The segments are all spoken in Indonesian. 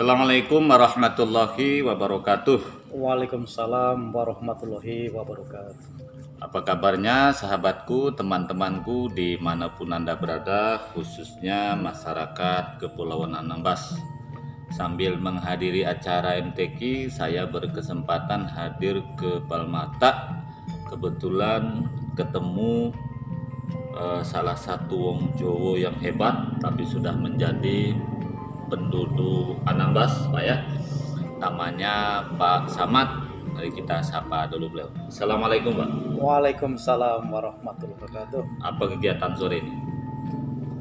Assalamualaikum warahmatullahi wabarakatuh. Waalaikumsalam warahmatullahi wabarakatuh. Apa kabarnya sahabatku, teman-temanku dimanapun Anda berada, khususnya masyarakat Kepulauan Anambas. Sambil menghadiri acara MTQ, saya berkesempatan hadir ke Palmata. Kebetulan ketemu salah satu wong Jowo yang hebat, tapi sudah menjadi penduduk Anambas, Pak ya. Namanya Pak Samad. Mari kita sapa dulu beliau. Assalamualaikum Pak. Waalaikumsalam warahmatullahi wabarakatuh. Apa kegiatan sore ini?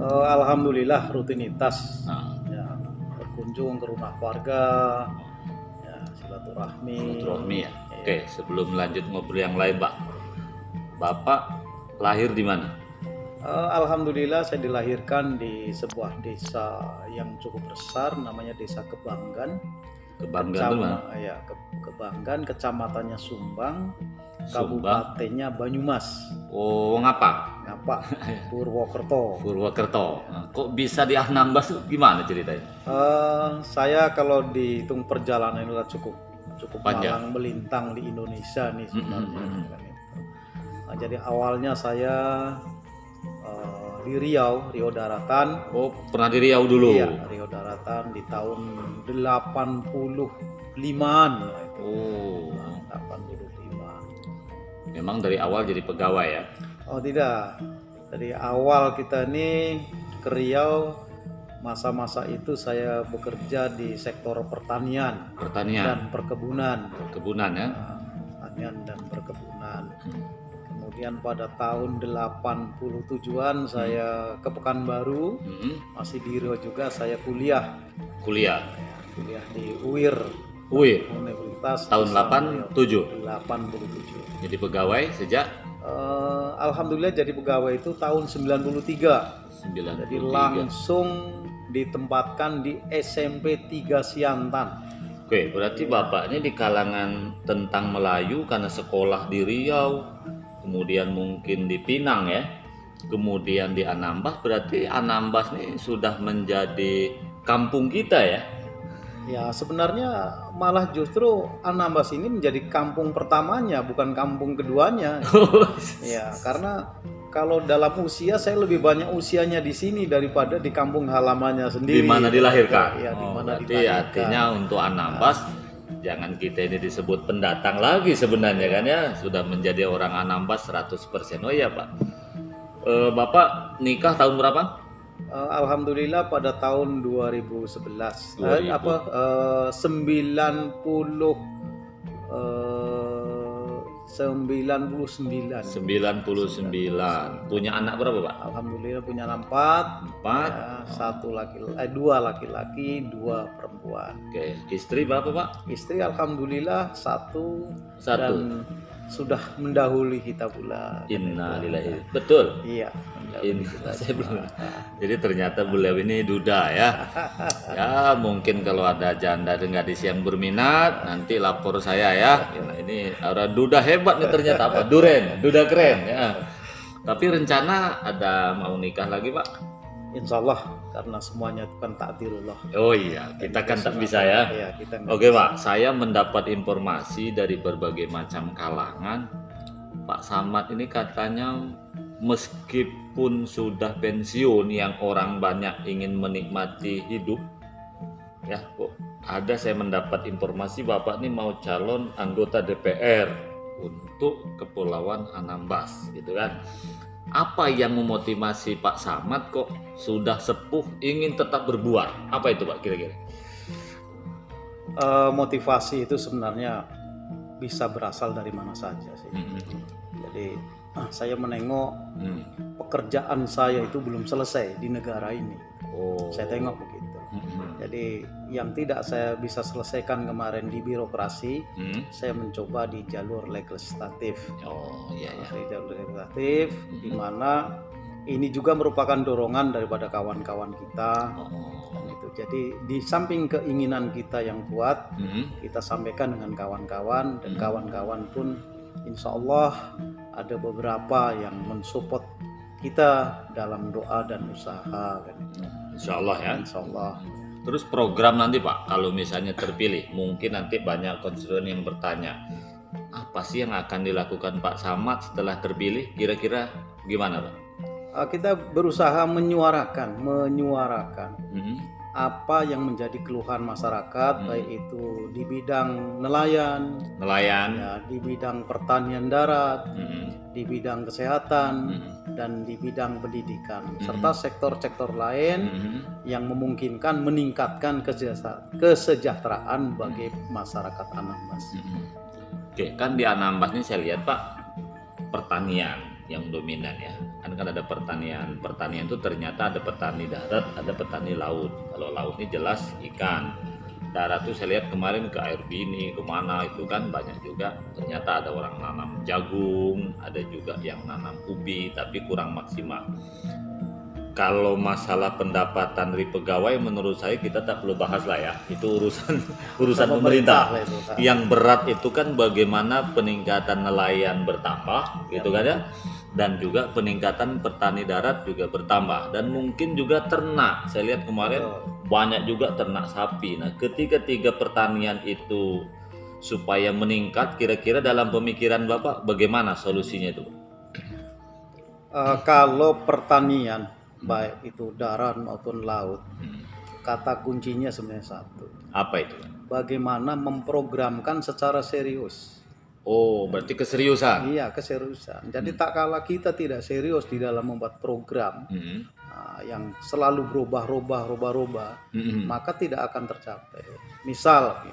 Alhamdulillah rutinitas. Nah, Ya, berkunjung ke rumah warga, ya, silaturahmi. silaturahmi ya. Ya. Oke, sebelum lanjut ngobrol yang lain Pak. Bapak lahir di mana? Alhamdulillah saya dilahirkan di sebuah desa yang cukup besar, namanya Desa Kebanggan. Kebanggaan itu mana? Ya, Kebanggan, kecamatannya Sumbang, Sumbang. kabupatennya Banyumas. Oh, ngapa? Apa? Purwokerto. Purwokerto. Nah, kok bisa di Anambas tuh gimana ceritanya? Saya kalau dihitung perjalanan itu cukup Panjang. malang melintang di Indonesia nih sebenarnya. Mm-mm. Kan itu. Nah, jadi awalnya saya di Riau Daratan. Oh, pernah di Riau dulu. Iya, Riau Daratan di tahun 85-an. Nah, itu. Oh, 85. memang dari awal jadi pegawai ya? Oh tidak, dari awal kita ini ke Riau, masa-masa itu saya bekerja di sektor pertanian dan Pertanian, perkebunan. kebunan ya? Pertanian dan perkebunan. Kemudian pada tahun 87-an saya ke Pekanbaru, Mm-mm. masih di Riau juga, saya kuliah Kuliah. di UIR Wih, Universitas tahun Islam 87. Riau, 87. Jadi pegawai sejak Alhamdulillah jadi pegawai itu tahun 93. 93. Jadi langsung ditempatkan di SMP 3 Siantan. Oke, berarti Bapak ini di kalangan tentang Melayu karena sekolah di Riau, kemudian mungkin di Pinang ya, kemudian di Anambas, berarti Anambas ini sudah menjadi kampung kita ya? Ya sebenarnya malah justru Anambas ini menjadi kampung pertamanya, bukan kampung keduanya. Ya karena kalau dalam usia saya lebih banyak usianya di sini daripada di kampung halamannya sendiri. Di mana dilahirkan? Ya, di Oh, mana berarti dilahirkan. artinya untuk Anambas, jangan kita ini disebut pendatang lagi sebenarnya kan ya, sudah menjadi orang Anambas 100%. Oh iya Pak. Bapak nikah tahun berapa? Alhamdulillah pada tahun 2011. 2000. 99. 99. Punya anak berapa Pak? Alhamdulillah punya 4. 4. Ya, 2 laki-laki, 2 perempuan. Oke, istri berapa Pak? Istri alhamdulillah 1 1. dan sudah mendahului kita pula. Innalillahi. Betul. Iya. Ini saya belum. Jadi ternyata beliau ini duda ya. Ya mungkin kalau ada janda dan gadis yang berminat nanti lapor saya ya. Nah, ini orang duda hebat nih ternyata apa? Duda keren ya. Tapi rencana ada mau nikah lagi Pak? Insya Allah karena semuanya itu kan takdirullah. Oh iya, kita kan tak bisa ya. Iya, kita nggak Oke bisa. Pak, saya mendapat informasi dari berbagai macam kalangan. Pak Samad ini katanya meskipun sudah pensiun yang orang banyak ingin menikmati hidup, ya kok ada saya mendapat informasi Bapak ini mau calon anggota DPR untuk Kepulauan Anambas gitu kan. Apa yang memotivasi Pak Samad kok sudah sepuh ingin tetap berbuat? Apa itu Pak kira-kira? Motivasi itu sebenarnya bisa berasal dari mana saja sih. Jadi saya menengok pekerjaan saya itu belum selesai di negara ini. Oh. Saya tengok begitu. Jadi yang tidak saya bisa selesaikan kemarin di birokrasi, saya mencoba di jalur legislatif. Oh iya ya. Di jalur legislatif, di mana ini juga merupakan dorongan daripada kawan-kawan kita. Dan itu. Jadi di samping keinginan kita yang kuat, kita sampaikan dengan kawan-kawan dan kawan-kawan pun insya Allah ada beberapa yang mensupport kita dalam doa dan usaha kan. Insya Allah ya. Insya Allah. Terus program nanti Pak, kalau misalnya terpilih, mungkin nanti banyak konstituen yang bertanya, apa sih yang akan dilakukan Pak Samad setelah terpilih? Kira-kira gimana Pak? Kita berusaha menyuarakan Mhm. apa yang menjadi keluhan masyarakat, baik itu di bidang nelayan, Nelayan. ya, di bidang pertanian darat, Mhm. di bidang kesehatan, Mhm. dan di bidang pendidikan, Mhm. serta sektor-sektor lain Mhm. yang memungkinkan meningkatkan kesejahteraan bagi masyarakat Anambas. Mhm. Oke, kan di Anambas ini saya lihat Pak, pertanian yang dominan ya. Kan ada pertanian. Pertanian itu ternyata ada petani darat, ada petani laut. Kalau laut ini jelas ikan. Darat tuh saya lihat kemarin ke air bini, kemana itu kan banyak juga. Ternyata ada orang nanam jagung, ada juga yang nanam ubi, tapi kurang maksimal. Kalau masalah pendapatan dari pegawai, menurut saya kita tak perlu bahas lah ya. Itu urusan pemerintah. lah itu, Pak. Yang berat itu kan bagaimana peningkatan nelayan bertambah, gitu kan ya. Dan juga peningkatan petani darat juga bertambah. Dan mungkin juga ternak. Saya lihat kemarin banyak juga ternak sapi. Nah, ketika tiga pertanian itu supaya meningkat, kira-kira dalam pemikiran Bapak bagaimana solusinya itu? Kalau pertanian, baik itu darat maupun laut, kata kuncinya sebenarnya satu. Apa itu? Bagaimana memprogramkan secara serius. Oh, berarti keseriusan. Iya, keseriusan. Jadi tak kala kita tidak serius di dalam membuat program yang selalu berubah, maka tidak akan tercapai. Misal,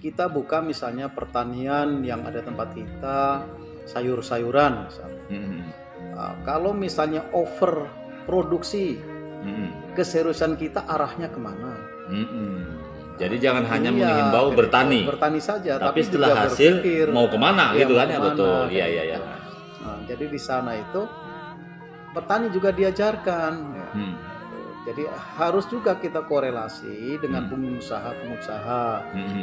kita buka misalnya pertanian yang ada tempat kita, sayur-sayuran misalnya. Kalau misalnya over produksi, keseriusan kita arahnya kemana? Jadi jangan hanya menghimbau bertani saja, tapi setelah hasil berpikir, mau kemana gitu kan ya, kemana, betul. gitu. Iya. Nah, jadi di sana itu petani juga diajarkan. Ya. Jadi harus juga kita korelasi dengan pengusaha,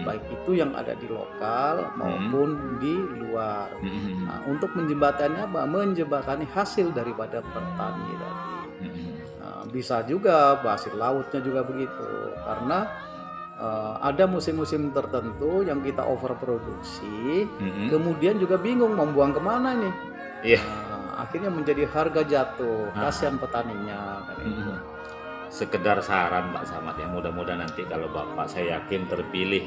baik itu yang ada di lokal maupun di luar. Nah, untuk menjembatani hasil daripada petani tadi. Nah, bisa juga hasil lautnya juga begitu, karena ada musim-musim tertentu yang kita overproduksi, kemudian juga bingung mau buang kemana nih. Iya. Akhirnya menjadi harga jatuh, kasihan petaninya. Sekedar saran Pak Samad ya, mudah-mudahan nanti kalau Bapak saya yakin terpilih.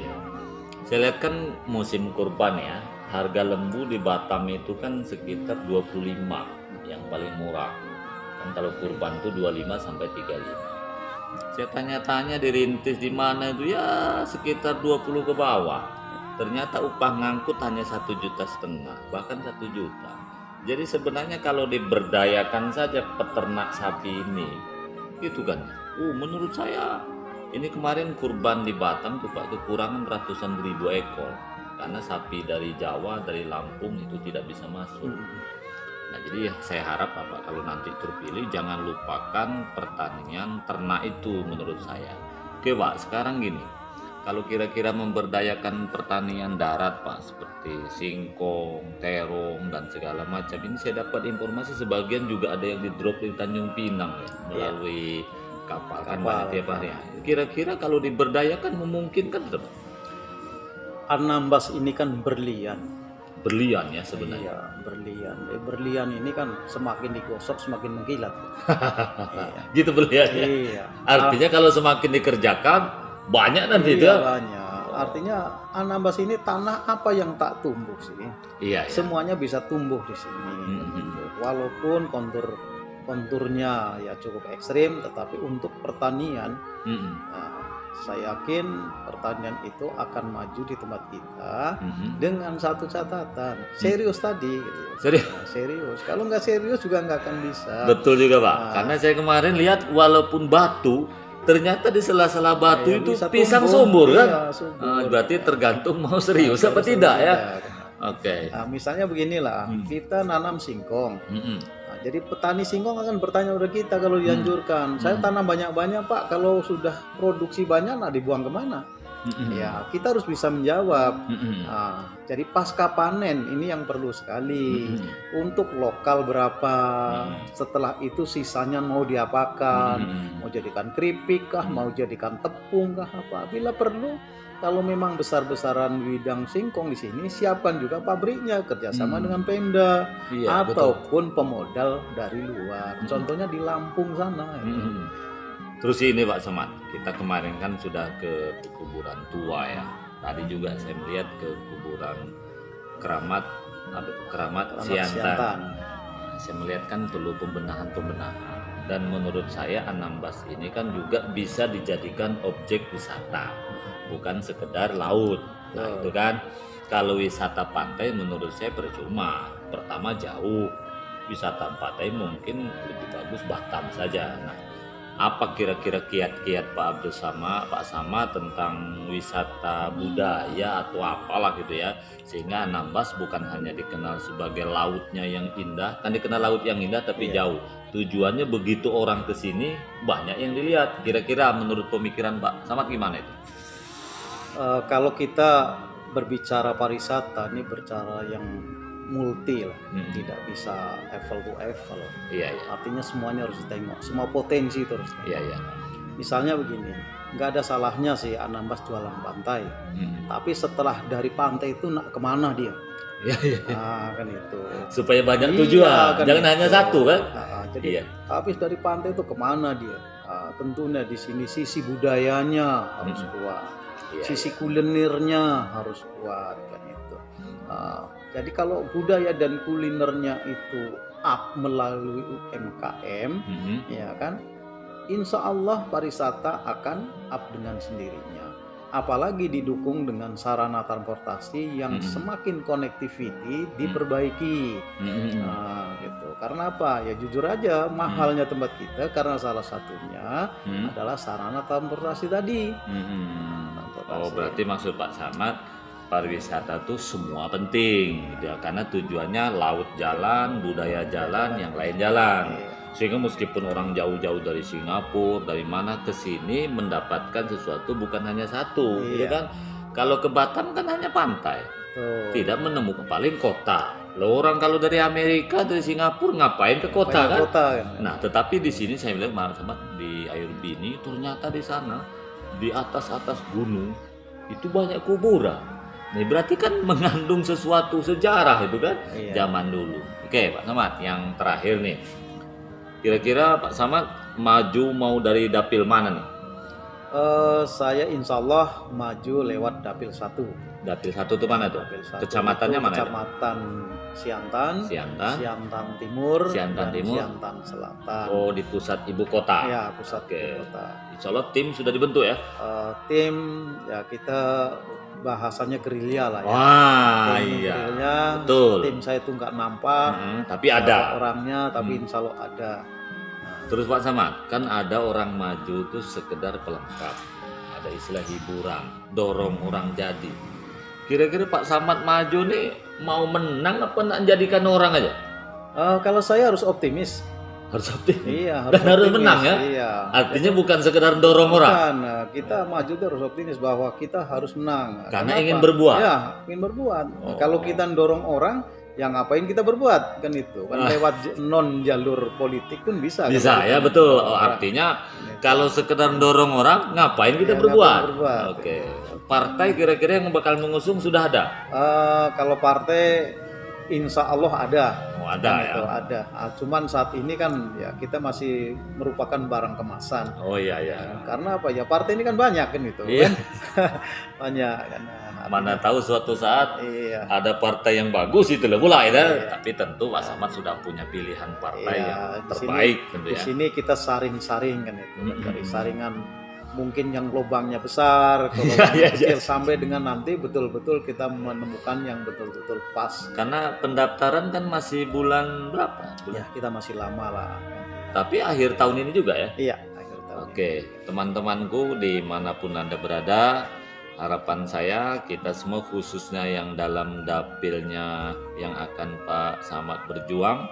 Saya lihat kan musim kurban ya, harga lembu di Batam itu kan sekitar 25 yang paling murah. Kan kalau kurban itu 25 sampai 35. Saya tanya-tanya dirintis di mana itu ya sekitar 20 ke bawah. Ternyata upah ngangkut hanya 1,5 juta, bahkan 1 juta. Jadi sebenarnya kalau diberdayakan saja peternak sapi ini, gitu kan? Menurut saya ini kemarin kurban di Batam tuh Pak, kekurangan ratusan ribu ekor karena sapi dari Jawa, dari Lampung itu tidak bisa masuk. Nah, jadi saya harap Bapak kalau nanti terpilih jangan lupakan pertanian ternak itu menurut saya. Oke Pak, sekarang gini, kalau kira-kira memberdayakan pertanian darat Pak, seperti singkong, terong, dan segala macam, ini saya dapat informasi sebagian juga ada yang di drop di Tanjung Pinang ya, melalui kapal kan banyak tiap hari. Kira-kira kalau diberdayakan memungkinkan tidak Pak? Anambas ini kan berlian. Berlian ya sebenarnya. Iya, berlian. Berlian ini kan semakin digosok semakin mengkilat. Gitu berlian ya. Iya. Artinya kalau semakin dikerjakan banyak nanti itu. Banyak. Artinya Anambas ini tanah apa yang tak tumbuh sih? Iya. Semuanya bisa tumbuh di sini. Walaupun konturnya ya cukup ekstrim, tetapi untuk pertanian saya yakin pertanian itu akan maju di tempat kita dengan satu catatan, serius tadi gitu. Serius. Kalau nggak serius juga nggak akan bisa. Betul juga Pak. Karena saya kemarin lihat walaupun batu, ternyata di sela-sela batu itu pisang subur kan? Berarti tergantung mau serius apa tidak ya. Oke. Nah, misalnya beginilah, kita nanam singkong. Jadi petani singkong akan bertanya kepada kita kalau dianjurkan, saya tanam banyak-banyak Pak, kalau sudah produksi banyak, nah dibuang kemana? Ya, kita harus bisa menjawab. Mm-mm. Jadi pasca panen ini yang perlu sekali. Mm-mm. Untuk lokal berapa, Mm-mm. setelah itu sisanya mau diapakan, Mm-mm. mau jadikan keripik kah, mau jadikan tepung kah, apa. Bila perlu, kalau memang besar-besaran bidang singkong di sini, siapkan juga pabriknya kerjasama dengan Pemda Iya, betul. ataupun pemodal dari luar. Contohnya di Lampung sana. Terus ini Pak Samad, kita kemarin kan sudah ke kuburan tua ya. Tadi juga saya melihat ke kuburan keramat Keramat Siantan. Saya melihat kan perlu pembenahan dan menurut saya Anambas ini kan juga bisa dijadikan objek wisata, bukan sekedar laut. Nah, itu kan kalau wisata pantai menurut saya percuma. Pertama jauh, wisata pantai mungkin lebih bagus Batam saja. Nah, apa kira-kira kiat-kiat Pak Abdul Sama, Pak Sama tentang wisata budaya atau apalah gitu ya, sehingga Anambas bukan hanya dikenal sebagai lautnya yang indah, kan dikenal laut yang indah tapi jauh. Tujuannya begitu orang ke sini banyak yang dilihat. Kira-kira menurut pemikiran Pak Samad gimana itu? Kalau kita berbicara pariwisata, ini berbicara yang multi lah, tidak bisa apple to apple. Iya. Artinya semuanya harus ditengok, semua potensi itu harus ditengok. Iya. Misalnya begini, nggak ada salahnya sih Anambas jualan pantai, tapi setelah dari pantai itu nak kemana dia? Iya. Kan itu. Supaya banyak tujuan, kan jangan itu. hanya satu kan? Jadi habis dari pantai itu kemana dia? Tentunya di sini sisi budayanya harus kuat, sisi kulinernya harus kuat kan itu. Jadi kalau budaya dan kulinernya itu up melalui UMKM, ya kan, insya Allah pariwisata akan up dengan sendirinya. Apalagi didukung dengan sarana transportasi yang semakin connectivity diperbaiki. Gitu. Karena apa? Ya jujur aja mahalnya tempat kita karena salah satunya adalah sarana transportasi tadi. Oh, berarti maksud Pak Samad pariwisata tuh semua penting gitu ya, karena tujuannya laut jalan, budaya jalan, yang lain jalan. Sehingga meskipun orang jauh-jauh dari Singapura, dari mana ke sini mendapatkan sesuatu bukan hanya satu, gitu kan? Kalau ke Batam kan hanya pantai, tidak menemukan paling kota. Loh, orang kalau dari Amerika, dari Singapura ngapain ke kota kan? Nah, tetapi di sini saya bilang sama di Air Bini, ternyata di sana di atas gunung itu banyak kuburan. Nih berarti kan mengandung sesuatu sejarah itu kan zaman dulu. Oke Pak Samad, yang terakhir nih, kira-kira Pak Samad maju mau dari dapil mana nih? Saya insya Allah maju lewat dapil 1. Dapil 1 itu mana tuh? Kecamatannya mana? Kecamatan Siantan, Siantan Timur, Siantan Selatan. Oh, di pusat ibu kota. Ya, pusat ibu kota. Insya Allah tim sudah dibentuk ya? Tim ya kita bahasanya gerilya lah ya. Wah, iya. Gerilya, betul. Tim saya itu nggak nampak, tapi ada orangnya, tapi insya Allah ada. Terus Pak Samad, kan ada orang maju itu sekedar pelengkap, ada istilah hiburan, dorong orang jadi. Kira-kira Pak Samad maju nih mau menang apa nak jadikan orang aja? Kalau saya harus optimis. Harus optimis. Iya, harus menang ya. Iya. Artinya bukan sekedar dorong orang. Bukan. Kita maju itu harus optimis bahwa kita harus menang. Karena ingin berbuat. Ya, ingin berbuat. Kalau kita dorong orang, ya ngapain kita berbuat kan itu? Kan lewat non jalur politik pun bisa. Bisa kan? Ya betul. Artinya kalau sekedar dorong orang, ngapain kita berbuat? Oke. Partai kira-kira yang bakal mengusung sudah ada? Kalau partai insya Allah ada. Ada ya. Ada. Cuman saat ini kan ya kita masih merupakan barang kemasan. Oh iya. Karena apa ya? Partai ini kan banyak kan itu. Iya. Banyak kan. Mana tahu suatu saat ada partai yang bagus itu loh pula ya. Tapi tentu Pak Samad sudah punya pilihan partai yang terbaik tentu ya. Di sini kita saring-saring kan itu. Dari saringan mungkin yang lubangnya besar, kalau kecil sampai dengan nanti betul-betul kita menemukan yang betul-betul pas. Karena pendaftaran kan masih bulan berapa? Ya kita masih lama lah. Tapi akhir tahun ini juga ya? Iya akhir tahun. Oke, teman-temanku dimanapun Anda berada, harapan saya kita semua khususnya yang dalam dapilnya yang akan Pak Samad berjuang.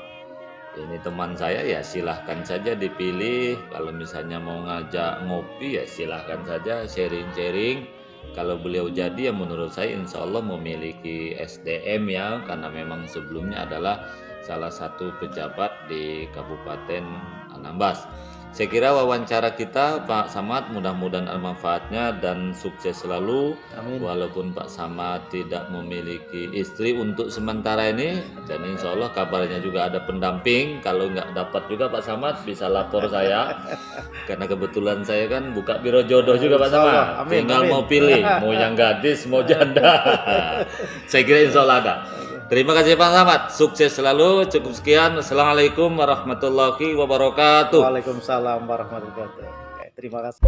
Ini teman saya ya silahkan saja dipilih. Kalau misalnya mau ngajak ngopi ya silahkan saja sharing-sharing. Kalau beliau jadi, ya menurut saya insya Allah memiliki SDM ya, karena memang sebelumnya adalah salah satu pejabat di Kabupaten Anambas. Saya kira wawancara kita Pak Samad mudah-mudahan ada manfaatnya dan sukses selalu. Amin. Walaupun Pak Samad tidak memiliki istri untuk sementara ini, dan insya Allah kabarnya juga ada pendamping. Kalau nggak dapat juga Pak Samad bisa lapor saya, karena kebetulan saya kan buka biro jodoh juga Pak Samad. Amin, Tinggal amin. mau pilih, mau yang gadis, mau janda. Saya kira insya Allah ada. Terima kasih Pak Samad, sukses selalu. Cukup sekian. Assalamualaikum warahmatullahi wabarakatuh. Waalaikumsalam warahmatullahi wabarakatuh. Terima kasih.